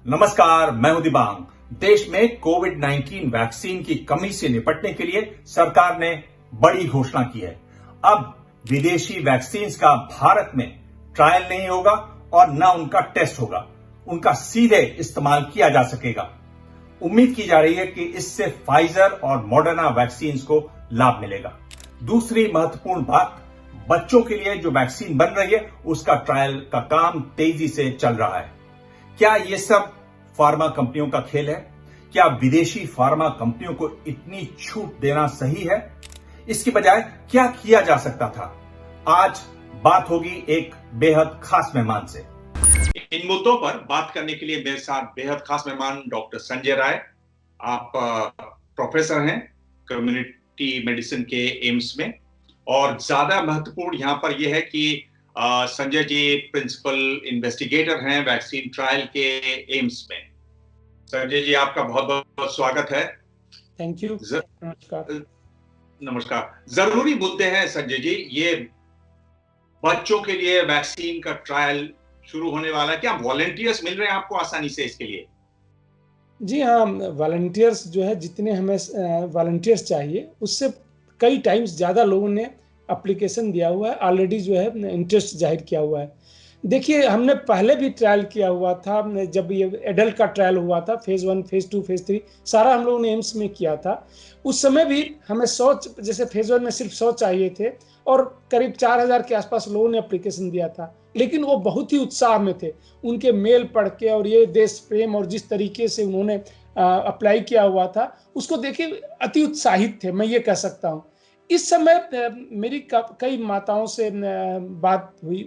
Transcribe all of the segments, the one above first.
नमस्कार, मैं हूं दिबांग। देश में कोविड-19 वैक्सीन की कमी से निपटने के लिए सरकार ने बड़ी घोषणा की है। अब विदेशी वैक्सीन का भारत में ट्रायल नहीं होगा और न उनका टेस्ट होगा, उनका सीधे इस्तेमाल किया जा सकेगा। उम्मीद की जा रही है कि इससे फाइजर और मॉडर्ना वैक्सीन को लाभ मिलेगा। दूसरी महत्वपूर्ण बात, बच्चों के लिए जो वैक्सीन बन रही है उसका ट्रायल का काम तेजी से चल रहा है। क्या ये सब फार्मा कंपनियों का खेल है? क्या विदेशी फार्मा कंपनियों को इतनी छूट देना सही है? इसकी बजाय क्या किया जा सकता था? आज बात होगी एक बेहद खास मेहमान से। इन मुद्दों पर बात करने के लिए मेरे साथ बेहद खास मेहमान डॉक्टर संजय राय। आप प्रोफेसर हैं कम्युनिटी मेडिसिन के एम्स में, और ज्यादा महत्वपूर्ण यहां पर यह है कि संजय जी प्रिंसिपल इन्वेस्टिगेटर हैं वैक्सीन ट्रायल के एम्स में। संजय जी, आपका बहुत बहुत स्वागत है। Thank you. नमस्कार। जरूरी मुद्दे हैं संजय जी, ये बच्चों के लिए वैक्सीन का ट्रायल शुरू होने वाला है। क्या वॉलंटियर्स मिल रहे हैं आपको आसानी से इसके लिए? जी हाँ, वॉलंटियर्स जो है, जितने हमें वॉलंटियर्स चाहिए उससे कई टाइम्स ज़्यादा लोगों ने एप्लीकेशन दिया हुआ है, ऑलरेडी जो है इंटरेस्ट जाहिर किया हुआ है। देखिए, हमने पहले भी ट्रायल किया हुआ था, जब ये एडल्ट का ट्रायल हुआ था, फेज़ 1, फेज़ 2, फेज़ 3 सारा हम लोगों ने एम्स में किया था। उस समय भी हमें 100, जैसे फेज़ 1 में सिर्फ 100 चाहिए थे और करीब 4000 के आसपास लोगों ने एप्लीकेशन दिया था, लेकिन वो बहुत ही उत्साह में थे। उनके मेल पढ़ के और ये देश प्रेम और जिस तरीके से उन्होंने अप्लाई किया हुआ था, उसको देखे अति उत्साहित थे, मैं ये कह सकता हूँ। इस समय मेरी कई माताओं से बात हुई,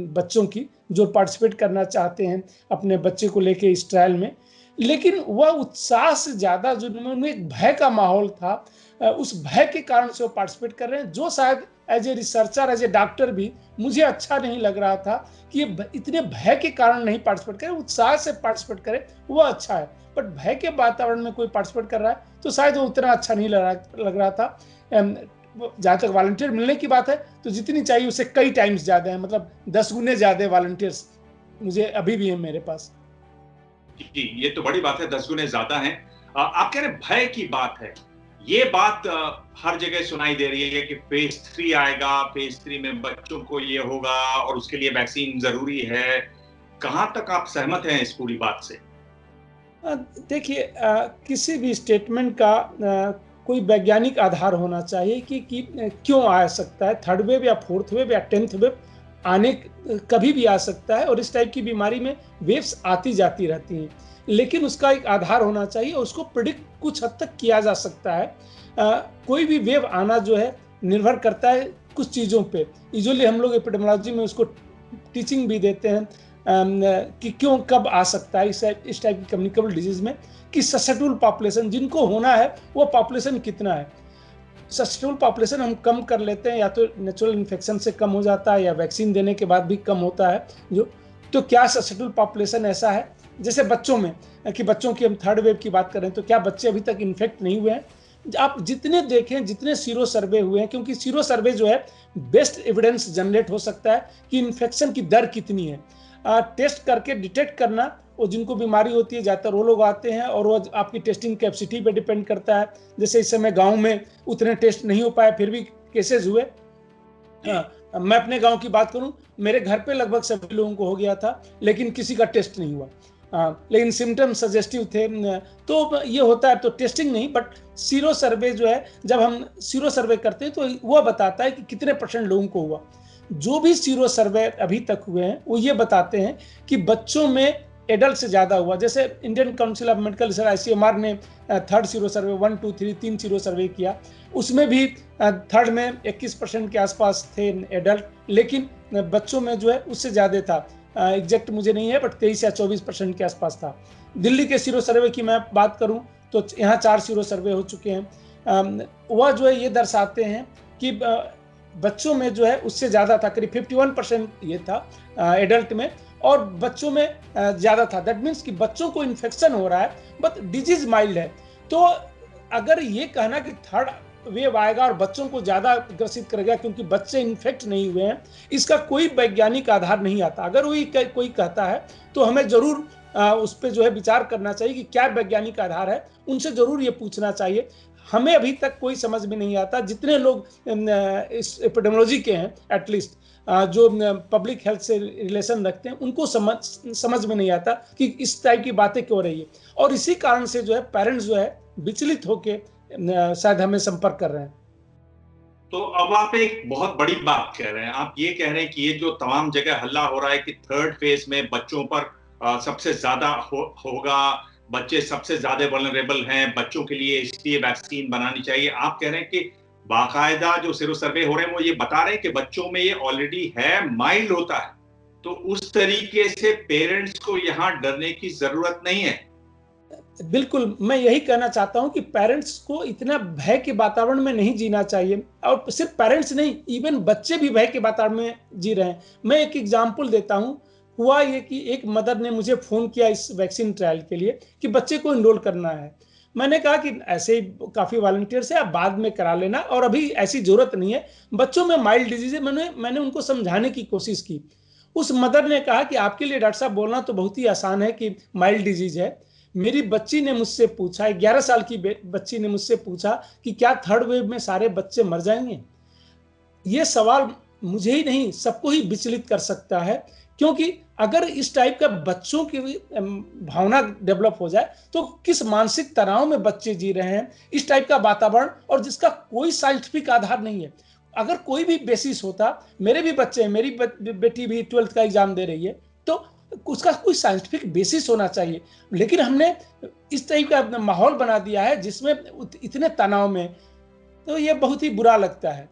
बच्चों की जो पार्टिसिपेट करना चाहते हैं अपने बच्चे को लेके इस ट्रायल में, लेकिन वह उत्साह से ज़्यादा जो उनमें एक भय का माहौल था, उस भय के कारण से वो पार्टिसिपेट कर रहे हैं, जो शायद as a researcher, as a doctor भी मुझे अच्छा नहीं लग रहा था कि ये इतने भय के कारण नहीं पार्टिसिपेट करें, उत्साह से पार्टिसिपेट करें, वो अच्छा है। बट भय के वातावरण में कोई पार्टिसिपेट कर रहा है तो शायद वो उतना अच्छा नहीं लग रहा था। जहाँ तक वॉलंटियर मिलने की बात है तो जितनी चाहिए उससे कई टाइम्स ज़्यादा है, मतलब 10 गुने ज़्यादा वॉलंटियर्स मुझे अभी भी है मेरे पास। जी, ये तो बड़ी बात है, 10 गुने ज्यादा हैं। आप कह रहे हैं भय की बात है, ये बात हर जगह सुनाई दे रही है कि फेज 3 आएगा, फेज 3 में बच्चों को ये होगा और उसके लिए वैक्सीन जरूरी है। कहां तक आप सहमत हैं इस पूरी बात से? देखिए, किसी भी स्टेटमेंट का कोई वैज्ञानिक आधार होना चाहिए कि क्यों आ सकता है, थर्ड वेव या फोर्थ वेव या 10th वेव आने कभी भी आ सकता है, और इस टाइप की बीमारी में वेव्स आती जाती रहती हैं, लेकिन उसका एक आधार होना चाहिए और उसको प्रिडिक्ट कुछ हद तक किया जा सकता है। कोई भी वेव आना जो है निर्भर करता है कुछ चीज़ों पे। यूजुअली हम लोग एपिडेमियोलॉजी में उसको टीचिंग भी देते हैं कि क्यों कब आ सकता है इस टाइप की कम्युनिकेबल डिजीज में, कि ससेप्टेबल पॉपुलेशन जिनको होना है वो पॉपुलेशन कितना है। ससेप्टेबल पॉपुलेशन हम कम कर लेते हैं, या तो नेचुरल इन्फेक्शन से कम हो जाता है या वैक्सीन देने के बाद भी कम होता है जो। तो क्या ससेप्टेबल पॉपुलेशन ऐसा है जैसे बच्चों में, कि बच्चों की हम थर्ड वेव की बात करें तो क्या बच्चे अभी तक इन्फेक्ट नहीं हुए हैं? आप जितने देखें, जितने सीरो सर्वे हुए हैं, क्योंकि सीरो सर्वे जो है बेस्ट एविडेंस जनरेट हो सकता है कि इन्फेक्शन की दर कितनी है। टेस्ट करके डिटेक्ट करना, वो जिनको बीमारी होती है ज़्यादातर वो लोग आते हैं, और वो आपकी टेस्टिंग कैपेसिटी पे डिपेंड करता है। जैसे इस समय गांव में उतने टेस्ट नहीं हो पाए, फिर भी केसेस हुए। मैं अपने गांव की बात करूं, मेरे घर पे लगभग सभी लोगों को हो गया था, लेकिन किसी का टेस्ट नहीं हुआ। लेकिन सिम्टम सजेस्टिव थे, तो ये होता है। तो टेस्टिंग नहीं, बट सीरो सर्वे जो है, जब हम सीरो सर्वे करते हैं तो वो बताता है कि कितने % लोगों को हुआ। जो भी सीरो सर्वे अभी तक हुए हैं वो ये बताते हैं कि बच्चों में एडल्ट से ज़्यादा हुआ। जैसे Indian council of medical research ICMR ने third sero survey 1, 2, 3 3 sero survey किया, उसमें भी थर्ड में 21% के आसपास थे एडल्ट, लेकिन बच्चों में जो है उससे ज़्यादा था। एग्जैक्ट मुझे नहीं है, बट 23 या 24% के आसपास था। दिल्ली के सीरो सर्वे की मैं बात करूं तो यहाँ 4 सीरो सर्वे हो चुके हैं। वह जो है ये दर्शाते हैं कि बच्चों में जो है उससे ज़्यादा था, करीब 51% ये था एडल्ट में, और बच्चों में ज़्यादा था। दैट मीन्स कि बच्चों को इन्फेक्शन हो रहा है बट डिजीज माइल्ड है। तो अगर ये कहना कि थर्ड वेव आएगा और बच्चों को ज़्यादा ग्रसित करेगा क्योंकि बच्चे इन्फेक्ट नहीं हुए हैं, इसका कोई वैज्ञानिक आधार नहीं आता। अगर वही कोई कहता है तो हमें ज़रूर उस पे जो है विचार करना चाहिए कि क्या वैज्ञानिक आधार है, उनसे ज़रूर ये पूछना चाहिए। हमें अभी तक कोई समझ में नहीं आता, जितने लोग इस एपिडेमियोलॉजी के हैं एटलीस्ट, जो पब्लिक हेल्थ से रिलेशन रखते हैं, उनको समझ में नहीं आता कि इस टाइप की बातें क्यों हो रही है। और इसी कारण से जो है पेरेंट्स जो है विचलित होके शायद हमें संपर्क कर रहे हैं। तो अब आप एक बहुत बड़ी बात कह रहे हैं। आप ये कह रहे हैं कि ये जो तमाम जगह हल्ला हो रहा है कि थर्ड फेज में बच्चों पर सबसे ज्यादा होगा, बच्चे सबसे ज्यादा वल्नरेबल हैं, बच्चों के लिए इसलिए वैक्सीन बनानी चाहिए। आप कह रहे हैं कि बाकायदा जो सीरो सर्वे हो रहे हैं वो ये बता रहे हैं कि बच्चों में ये ऑलरेडी है, माइल्ड होता है। तो उस तरीके से पेरेंट्स को यहाँ डरने की जरूरत नहीं है। बिल्कुल, मैं यही कहना चाहता हूं कि पेरेंट्स को इतना भय के वातावरण में नहीं जीना चाहिए, और सिर्फ पेरेंट्स नहीं, इवन बच्चे भी भय के वातावरण में जी रहे हैं। मैं एक एग्जांपल देता हूं। हुआ ये कि एक मदर ने मुझे फ़ोन किया इस वैक्सीन ट्रायल के लिए कि बच्चे को एनरोल करना है। मैंने कहा कि ऐसे ही काफ़ी वॉलंटियर्स हैं, आप बाद में करा लेना, और अभी ऐसी ज़रूरत नहीं है, बच्चों में माइल्ड डिजीज़ है। मैंने उनको समझाने की कोशिश की। उस मदर ने कहा कि आपके लिए डॉक्टर साहब बोलना तो बहुत ही आसान है कि माइल्ड डिजीज़ है। मेरी बच्ची ने मुझसे पूछा, 11 साल की बच्ची ने मुझसे पूछा कि क्या थर्ड वेव में सारे बच्चे मर जाएंगे? ये सवाल मुझे ही नहीं, सबको ही विचलित कर सकता है, क्योंकि अगर इस टाइप का बच्चों की भावना डेवलप हो जाए तो किस मानसिक तनाव में बच्चे जी रहे हैं, इस टाइप का वातावरण, और जिसका कोई साइंटिफिक आधार नहीं है। अगर कोई भी बेसिस होता, मेरे भी बच्चे हैं, मेरी बेटी भी 12th का एग्जाम दे रही है, तो उसका कोई साइंटिफिक बेसिस होना चाहिए। लेकिन हमने इस टाइप का माहौल बना दिया है जिसमें इतने तनाव में, तो ये बहुत ही बुरा लगता है।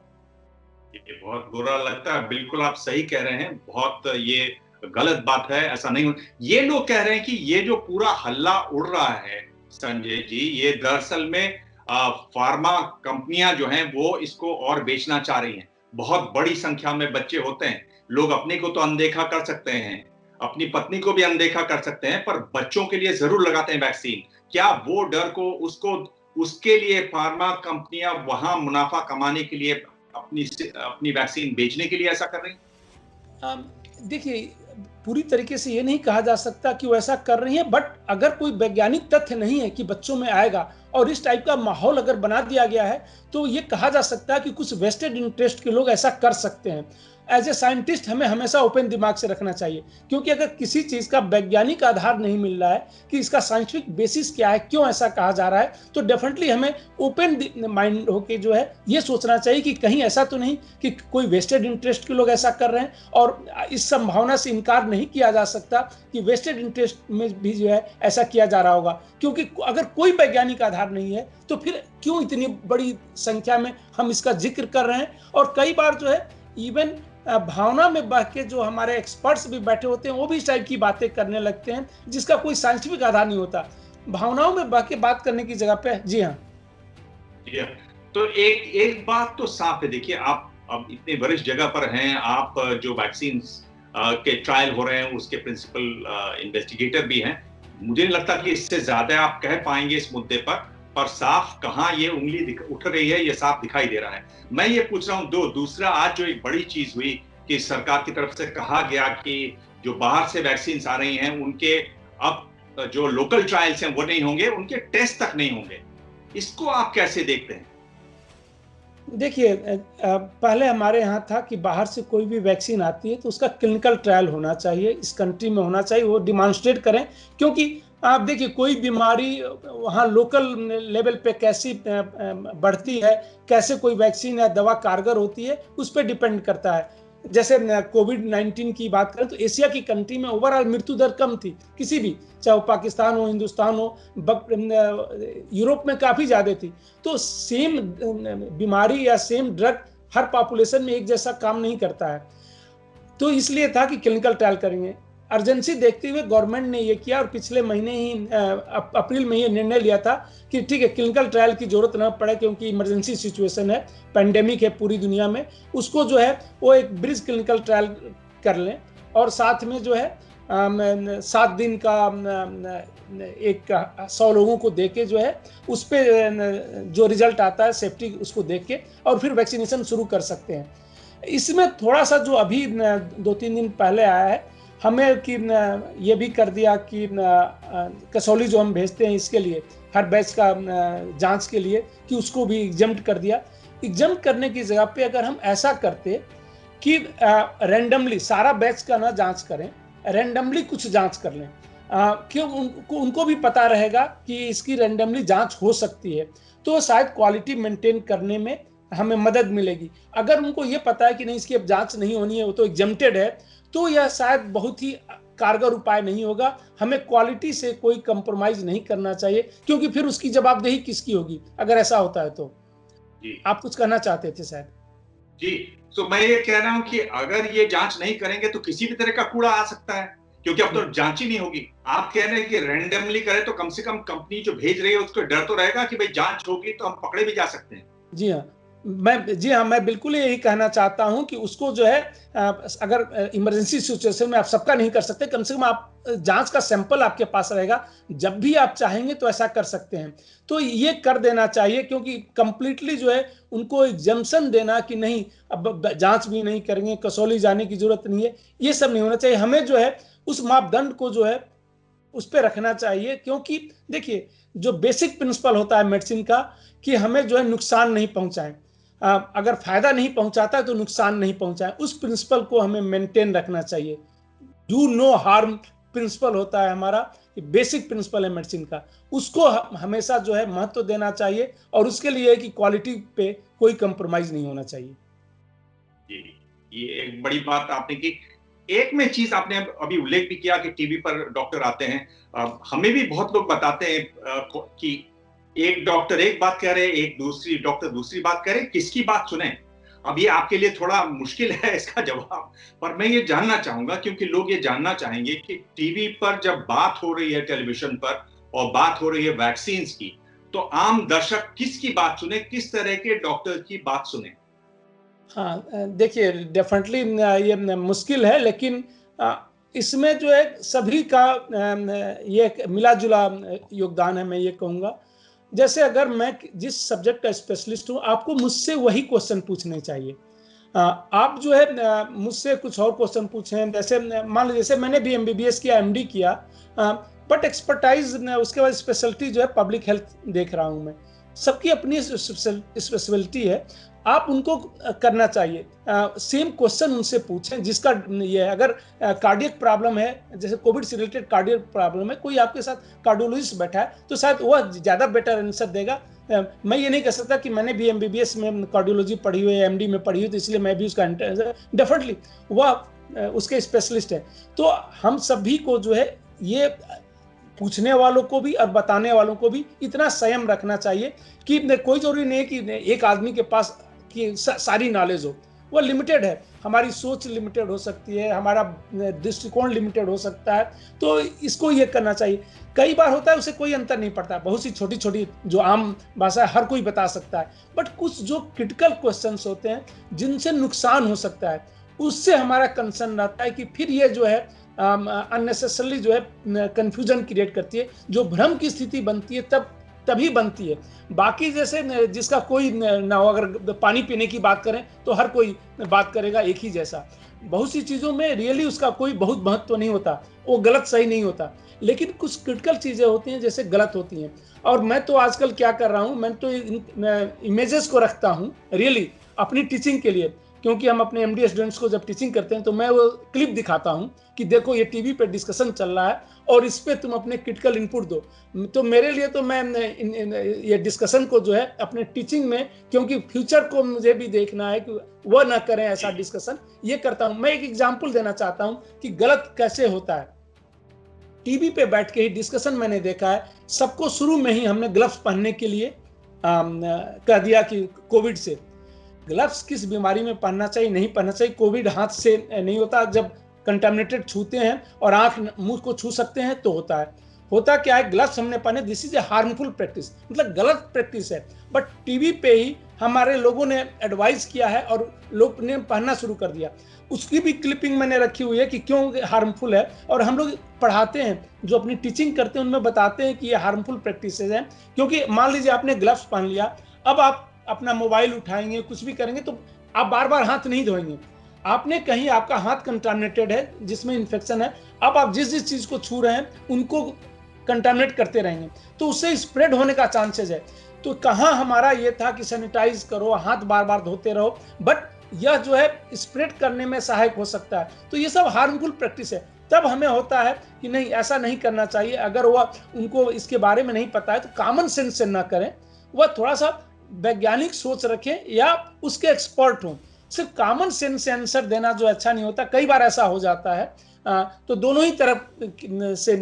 ये बहुत बुरा लगता है। बिल्कुल आप सही कह रहे हैं। बहुत ये गलत बात है, ऐसा नहीं हो। ये लोग कह रहे हैं कि ये जो पूरा हल्ला उड़ रहा है संजय जी, ये दरअसल में फार्मा कंपनियां जो हैं वो इसको और बेचना चाह रही हैं। बहुत बड़ी संख्या में बच्चे होते हैं। लोग अपने को तो अनदेखा कर सकते हैं, अपनी पत्नी को भी अनदेखा कर सकते हैं, पर बच्चों के लिए जरूर लगाते हैं वैक्सीन। क्या वो डर को उसके लिए फार्मा कंपनियां वहां मुनाफा कमाने के लिए अपनी वैक्सीन बेचने के लिए ऐसा कर रही हैं? देखिए, पूरी तरीके से ये नहीं कहा जा सकता कि वो ऐसा कर रही है, बट अगर कोई वैज्ञानिक तथ्य नहीं है कि बच्चों में आएगा, और इस टाइप का माहौल अगर बना दिया गया है, तो ये कहा जा सकता है कि कुछ वेस्टेड इंटरेस्ट के लोग ऐसा कर सकते हैं। एज ए साइंटिस्ट हमें हमेशा ओपन दिमाग से रखना चाहिए, क्योंकि अगर किसी चीज़ का वैज्ञानिक आधार नहीं मिल रहा है कि इसका साइंटिफिक बेसिस क्या है, क्यों ऐसा कहा जा रहा है, तो डेफिनेटली हमें ओपन माइंड होके जो है ये सोचना चाहिए कि कहीं ऐसा तो नहीं कि कोई वेस्टेड इंटरेस्ट के लोग ऐसा कर रहे हैं। और इस संभावना से इनकार नहीं किया जा सकता कि वेस्टेड इंटरेस्ट में भी जो है ऐसा किया जा रहा होगा, क्योंकि अगर कोई वैज्ञानिक आधार नहीं है तो फिर क्यों इतनी बड़ी संख्या में हम इसका जिक्र कर रहे हैं। और कई बार जो है इवन भावना में बह के जो हमारे एक्सपर्ट्स भी बैठे होते हैं, वो भी इस टाइप की बातें करने लगते हैं जिसका कोई साइंटिफिक आधार नहीं होता। भावनाओं में बह के बात करने की जगह पे, जी हाँ। तो एक बात तो साफ है। देखिए, आप अब इतने वरिष्ठ जगह पर हैं, आप जो वैक्सीन के ट्रायल हो रहे हैं उसके प्रिंसिपल इन्वेस्टिगेटर भी हैं। मुझे नहीं लगता कि इससे ज्यादा आप कह पाएंगे इस मुद्दे पर साफ कहाँ ये उंगली उठ रही है ये साफ दिखाई दे रहा है। मैं ये पूछ रहा हूँ दूसरा, आज जो एक बड़ी चीज हुई कि सरकार की तरफ से कहा गया कि जो बाहर से वैक्सीन आ रही हैं उनके अब जो लोकल ट्रायल्स हैं वो नहीं होंगे, उनके टेस्ट तक नहीं होंगे। इसको आप कैसे देखते हैं? देखिए, पहले हमारे यहाँ था कि बाहर से कोई भी वैक्सीन आती है तो उसका क्लिनिकल ट्रायल होना चाहिए, इस कंट्री में होना चाहिए, वो डिमॉन्स्ट्रेट करें। क्योंकि आप देखिए, कोई बीमारी वहाँ लोकल लेवल पे कैसी बढ़ती है, कैसे कोई वैक्सीन या दवा कारगर होती है, उस पर डिपेंड करता है। जैसे कोविड-19 की बात करें तो एशिया की कंट्री में ओवरऑल मृत्यु दर कम थी, किसी भी, चाहे वो पाकिस्तान हो, हिंदुस्तान हो, यूरोप में काफ़ी ज़्यादा थी। तो सेम बीमारी या सेम ड्रग हर पॉपुलेशन में एक जैसा काम नहीं करता है, तो इसलिए था कि क्लिनिकल ट्रायल करेंगे। अर्जेंसी देखते हुए गवर्नमेंट ने ये किया, और पिछले महीने ही अप्रैल में ये निर्णय लिया था कि ठीक है, क्लिनिकल ट्रायल की जरूरत न पड़े, क्योंकि इमरजेंसी सिचुएशन है, पेंडेमिक है पूरी दुनिया में, उसको जो है वो एक ब्रिज क्लिनिकल ट्रायल कर लें, और साथ में जो है 7 दिन का एक 100 लोगों को देके जो है उस पर जो रिजल्ट आता है सेफ्टी उसको देख के, और फिर वैक्सीनेशन शुरू कर सकते हैं। इसमें थोड़ा सा जो अभी 2-3 दिन पहले आया है, हमें कि ये भी कर दिया कि कसौली जो हम भेजते हैं इसके लिए हर बैच का जांच के लिए कि उसको भी एग्जम्प्ट कर दिया। एग्जम्प्ट करने की जगह पे अगर हम ऐसा करते कि रैंडमली सारा बैच का ना जांच करें, रैंडमली कुछ जांच कर लें, क्यों उनको भी पता रहेगा कि इसकी रैंडमली जांच हो सकती है, तो शायद क्वालिटी मेंटेन करने में हमें मदद मिलेगी। अगर उनको ये पता है कि नहीं इसकी अब जांच नहीं होनी है, वो तो एग्जम्प्टेड है, तो यह शायद बहुत ही कारगर उपाय नहीं होगा। हमें क्वालिटी से कोई कंप्रोमाइज नहीं करना चाहिए, क्योंकि फिर उसकी जवाबदेही किसकी होगी अगर ऐसा होता है तो। जी आप कुछ कहना चाहते थे शायद। जी। तो मैं ये कह रहा हूं कि अगर ये जांच नहीं करेंगे तो किसी भी तरह का कूड़ा आ सकता है, क्योंकि अब तो जांच ही नहीं होगी। आप कह रहे हैं कि रैंडमली करें, तो कम से कम कंपनी जो भेज रही है उसको डर तो रहेगा कि भाई जांच होगी तो हम पकड़े भी जा सकते हैं। जी हाँ, मैं बिल्कुल यही कहना चाहता हूं कि उसको जो है अगर इमरजेंसी सिचुएशन में आप सबका नहीं कर सकते, कम से कम आप जांच का सैंपल आपके पास रहेगा, जब भी आप चाहेंगे तो ऐसा कर सकते हैं। तो ये कर देना चाहिए, क्योंकि कंप्लीटली जो है उनको एग्जम्पशन देना कि नहीं अब जांच भी नहीं करेंगे, कसौली जाने की जरूरत नहीं है, ये सब नहीं होना चाहिए। हमें जो है उस मापदंड को जो है उस पर रखना चाहिए, क्योंकि देखिए जो बेसिक प्रिंसिपल होता है मेडिसिन का कि हमें जो है नुकसान नहीं पहुंचाएं, अगर फायदा नहीं पहुंचाता है तो नुकसान नहीं पहुंचाएं, उस प्रिंसिपल को हमें मेंटेन रखना चाहिए। डू नो हार्म प्रिंसिपल होता है हमारा, बेसिक प्रिंसिपल है मेडिसिन का, उसको हमेशा जो है महत्व देना चाहिए, और उसके लिए कि क्वालिटी पे कोई कंप्रोमाइज नहीं होना चाहिए। जी, ये एक बड़ी बात आपने की। एक में चीज आपने अभी उल्लेख भी किया कि टीवी पर डॉक्टर आते हैं। हमें भी बहुत लोग बताते हैं कि एक डॉक्टर एक बात कह रहे हैं, एक दूसरी डॉक्टर दूसरी बात कह रहे हैं, किसकी बात सुने? अब ये आपके लिए थोड़ा मुश्किल है इसका जवाब, पर मैं ये जानना चाहूंगा, क्योंकि लोग ये जानना चाहेंगे कि टीवी पर जब बात हो रही है, टेलीविजन पर, और बात हो रही है वैक्सीन की, तो आम दर्शक किसकी बात सुने, किस तरह के डॉक्टर की बात सुने? हाँ, देखिए डेफिनेटली ये मुश्किल है, लेकिन इसमें जो है सभी का ये एक मिला-जुला योगदान है, मैं ये कहूँगा। जैसे अगर मैं जिस सब्जेक्ट का स्पेशलिस्ट हूँ, आपको मुझसे वही क्वेश्चन पूछने चाहिए। आप जो है मुझसे कुछ और क्वेश्चन पूछें, जैसे मान लीजिए जैसे मैंने भी एमबीबीएस किया, एमडी किया, बट एक्सपर्टाइज उसके बाद स्पेशलिटी जो है पब्लिक हेल्थ देख रहा हूँ मैं। सबकी अपनी स्पेशलिटी है, आप उनको करना चाहिए। सेम क्वेश्चन उनसे पूछें जिसका ये है, अगर कार्डियक प्रॉब्लम है, जैसे कोविड से रिलेटेड कार्डियक प्रॉब्लम है, कोई आपके साथ कार्डियोलॉजिस्ट बैठा है तो शायद वह ज़्यादा बेटर आंसर देगा। मैं ये नहीं कह सकता कि मैंने भी एमबीबीएस में कार्डियोलॉजी पढ़ी हुई है, एमडी में पढ़ी हुई, तो इसलिए मैं भी उसका डेफिनेटली वह उसके स्पेशलिस्ट है। तो हम सभी को जो है ये पूछने वालों को भी और बताने वालों को भी इतना संयम रखना चाहिए कि कोई जरूरी नहीं है कि एक आदमी के पास की सारी नॉलेज हो, वो लिमिटेड है। हमारी सोच लिमिटेड हो सकती है, हमारा दृष्टिकोण लिमिटेड हो सकता है, तो इसको ये करना चाहिए। कई बार होता है उसे कोई अंतर नहीं पड़ता, बहुत सी छोटी छोटी जो आम भाषा है हर कोई बता सकता है, बट कुछ जो क्रिटिकल क्वेश्चंस होते हैं जिनसे नुकसान हो सकता है, उससे हमारा कंसर्न रहता है कि फिर ये जो है अननेसेसरली जो है कंफ्यूजन क्रिएट करती है, जो भ्रम की स्थिति बनती है तभी बनती है। बाकी जैसे जिसका कोई ना हो, अगर पानी पीने की बात करें तो हर कोई बात करेगा एक ही जैसा। बहुत सी चीज़ों में रियली उसका कोई बहुत महत्व नहीं होता, वो गलत सही नहीं होता, लेकिन कुछ क्रिटिकल चीज़ें होती हैं जैसे गलत होती हैं। और मैं तो आजकल क्या कर रहा हूँ, मैं तो इमेजेस को रखता हूँ रियली अपनी टीचिंग के लिए, क्योंकि हम अपने एमडी स्टूडेंट्स को जब टीचिंग करते हैं तो मैं वो क्लिप दिखाता हूँ कि देखो ये टीवी पे डिस्कशन चल रहा है और इस पे तुम अपने क्रिटिकल इनपुट दो। तो मेरे लिए तो मैं ये डिस्कशन को जो है अपने टीचिंग में, क्योंकि फ्यूचर को मुझे भी देखना है कि वह ना करें ऐसा डिस्कशन, ये करता हूँ। मैं एक एग्जाम्पल देना चाहता हूँ कि गलत कैसे होता है। टीवी पे बैठ के ही डिस्कशन मैंने देखा है, सबको शुरू में ही हमने ग्लव्स पहनने के लिए कह दिया कि कोविड से। ग्लव्स किस बीमारी में पहनना चाहिए, नहीं पहनना चाहिए, कोविड हाथ से नहीं होता, जब कंटामिनेटेड छूते हैं और आंख मुंह को छू सकते हैं तो होता है। होता क्या है, ग्लव्स हमने पहने, this is a harmful practice, मतलब गलत प्रैक्टिस है, बट टीवी पे ही हमारे लोगों ने एडवाइस किया है और लोग ने पहनना शुरू कर दिया। उसकी भी क्लिपिंग मैंने रखी हुई है कि क्यों हार्मफुल है, और हम लोग पढ़ाते हैं, जो अपनी टीचिंग करते हैं उनमें बताते हैं कि ये हार्मफुल प्रैक्टिसेज हैं। क्योंकि मान लीजिए आपने ग्लव्स पहन लिया, अब आप अपना मोबाइल उठाएंगे, कुछ भी करेंगे तो आप बार बार हाथ नहीं धोएंगे। आपने कहीं आपका हाथ कंटामिनेटेड है जिसमें इन्फेक्शन है, अब आप जिस जिस चीज को छू रहे हैं उनको कंटामिनेट करते रहेंगे तो उससे स्प्रेड होने का चांसेस है। तो कहाँ हमारा ये था कि सैनिटाइज करो, हाथ बार बार धोते रहो, बट यह जो है स्प्रेड करने में सहायक हो सकता है। तो ये सब हार्मफुल प्रैक्टिस है। तब हमें होता है कि नहीं, ऐसा नहीं करना चाहिए। अगर वह उनको इसके बारे में नहीं पता है तो कॉमन सेंस से ना करें, वह थोड़ा सा वैज्ञानिक सोच रखें या उसके एक्सपर्ट हों। सिर्फ कॉमन सेंस से आंसर देना जो अच्छा नहीं होता, कई बार ऐसा हो जाता है। तो दोनों ही तरफ से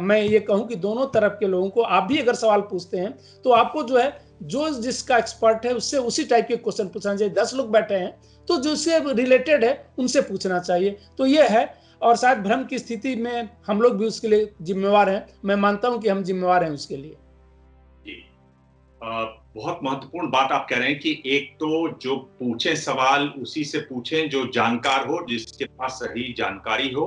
मैं ये कहूं कि दोनों तरफ के लोगों को आप भी अगर सवाल पूछते हैं तो आपको जो है जो जिसका एक्सपर्ट है उससे उसी टाइप के क्वेश्चन पूछना चाहिए। 10 लोग बैठे हैं तो जिससे रिलेटेड है उनसे पूछना चाहिए। तो ये है, और शायद भ्रम की स्थिति में हम लोग भी उसके लिए जिम्मेवार हैं। मैं मानता हूं कि हम जिम्मेवार हैं उसके लिए। जी, बहुत महत्वपूर्ण बात आप कह रहे हैं कि एक तो जो पूछे सवाल उसी से पूछें जो जानकार हो, जिसके पास सही जानकारी हो,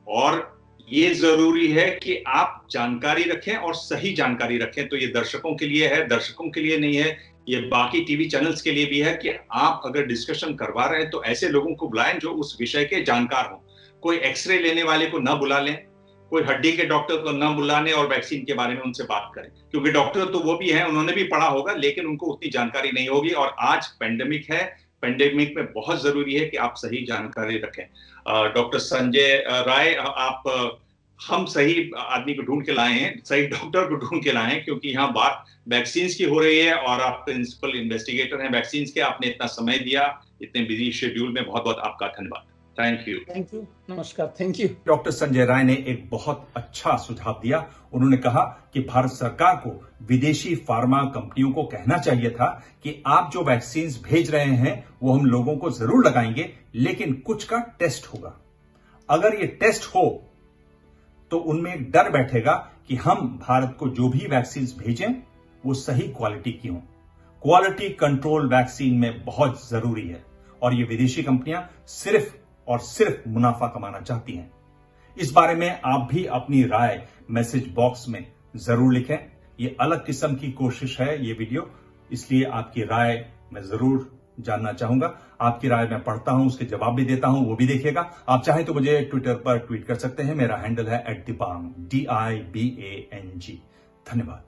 और ये जरूरी है कि आप जानकारी रखें और सही जानकारी रखें। तो ये दर्शकों के लिए है, दर्शकों के लिए नहीं है, ये बाकी टीवी चैनल्स के लिए भी है कि आप अगर डिस्कशन करवा रहे हैं तो ऐसे लोगों को बुलाएं जो उस विषय के जानकार हों। कोई एक्सरे लेने वाले को ना बुला लें, कोई हड्डी के डॉक्टर को ना बुलाने और वैक्सीन के बारे में उनसे बात करें, क्योंकि डॉक्टर तो वो भी हैं, उन्होंने भी पढ़ा होगा लेकिन उनको उतनी जानकारी नहीं होगी। और आज पेंडेमिक है, पेंडेमिक में बहुत जरूरी है कि आप सही जानकारी रखें। डॉक्टर संजय राय, आप हम सही आदमी को ढूंढ के लाए हैं, सही डॉक्टर को ढूंढ के लाए हैं, क्योंकि यहाँ बात वैक्सीन की हो रही है और आप प्रिंसिपल इन्वेस्टिगेटर हैं वैक्सीन के। आपने इतना समय दिया इतने बिजी शेड्यूल में, बहुत बहुत आपका धन्यवाद। Thank you. नमस्कार, thank you. Doctor Sanjay Rai ने एक बहुत अच्छा सुझाव दिया। उन्होंने कहा कि भारत सरकार को विदेशी फार्मा कंपनियों को कहना चाहिए था कि आप जो वैक्सीन भेज रहे हैं वो हम लोगों को जरूर लगाएंगे, लेकिन कुछ का टेस्ट होगा। अगर ये टेस्ट हो तो उनमें एक डर बैठेगा कि हम भारत को जो भी वैक्सीन भेजें वो सही क्वालिटी की हों। क्वालिटी कंट्रोल वैक्सीन में बहुत जरूरी है और ये विदेशी कंपनियां सिर्फ और सिर्फ मुनाफा कमाना चाहती हैं। इस बारे में आप भी अपनी राय मैसेज बॉक्स में जरूर लिखें। ये अलग किस्म की कोशिश है ये वीडियो, इसलिए आपकी राय मैं जरूर जानना चाहूंगा। आपकी राय मैं पढ़ता हूं, उसके जवाब भी देता हूं, वो भी देखिएगा। आप चाहें तो मुझे ट्विटर पर ट्वीट कर सकते हैं। मेरा हैंडल है @dibang DIBANG। धन्यवाद।